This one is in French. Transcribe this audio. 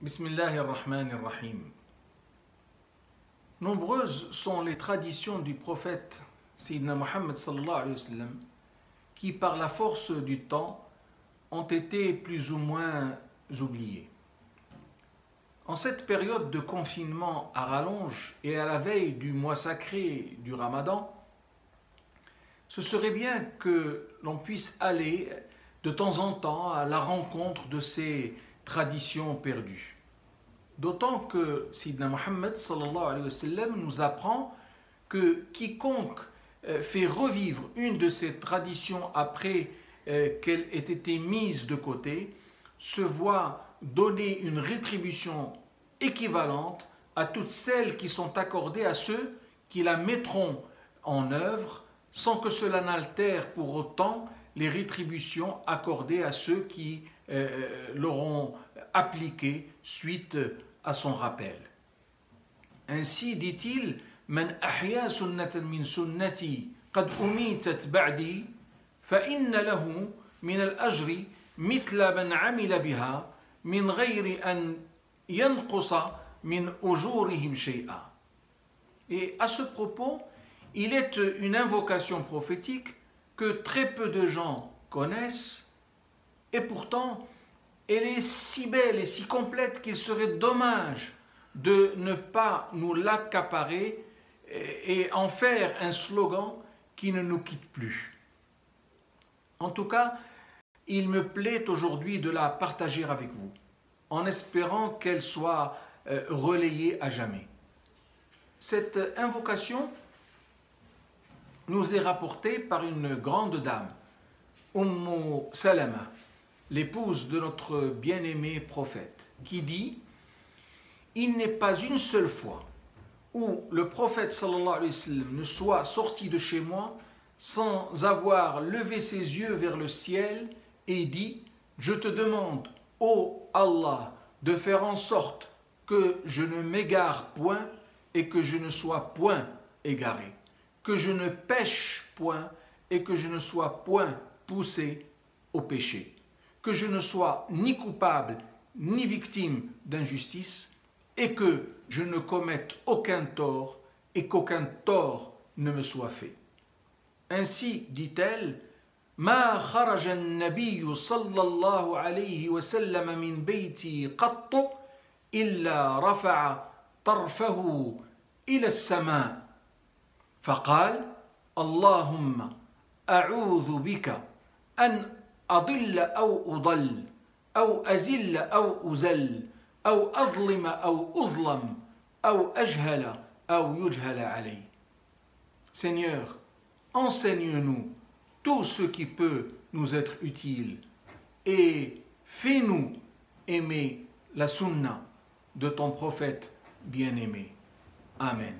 Bismillahirrahmanirrahim. Nombreuses sont les traditions du prophète Sayyidina Muhammad sallallahu alayhi wa sallam qui, par la force du temps, ont été plus ou moins oubliées. En cette période de confinement à rallonge et à la veille du mois sacré du Ramadan, ce serait bien que l'on puisse aller de temps en temps à la rencontre de ces traditions perdues. D'autant que Sayyidina Muhammad sallallahu alayhi wa sallam nous apprend que quiconque fait revivre une de ces traditions après qu'elle ait été mise de côté se voit donner une rétribution équivalente à toutes celles qui sont accordées à ceux qui la mettront en œuvre sans que cela n'altère pour autant les rétributions accordées à ceux qui l'auront appliqué suite à son rappel. Ainsi dit-il: Man ahya sunnatan min sunnati qad umitat ba'di fa inna lahu min al-ajri mithla man amila biha min ghayri an yanqusa min ujurihim shay'a. Et à ce propos, il est une invocation prophétique que très peu de gens connaissent, et pourtant elle est si belle et si complète qu'il serait dommage de ne pas nous l'accaparer et en faire un slogan qui ne nous quitte plus. En tout cas, il me plaît aujourd'hui de la partager avec vous, en espérant qu'elle soit relayée à jamais. Cette invocation nous est rapportée par une grande dame, Salama, l'épouse de notre bien-aimé prophète, qui dit: il n'est pas une seule fois où le prophète sallallahu alayhi wa sallam ne soit sorti de chez moi sans avoir levé ses yeux vers le ciel et dit: je te demande, ô Allah, de faire en sorte que je ne m'égare point et que je ne sois point égaré, que je ne pêche point et que je ne sois point poussé au péché, que je ne sois ni coupable ni victime d'injustice et que je ne commette aucun tort et qu'aucun tort ne me soit fait. Ainsi, dit-elle, ما خرج النبي صلى الله عليه وسلم من بيتي قط إلا رفع طرفه إلى السماء فقال: اللهم أعوذ بك أن أضل أو أضل أو أزل أو أزل أو أظلم أو أظلم أو أجهل أو يجهل علي. Seigneur, enseigne-nous tout ce qui peut nous être utile et fais-nous aimer la sunna de ton prophète bien-aimé. Amen.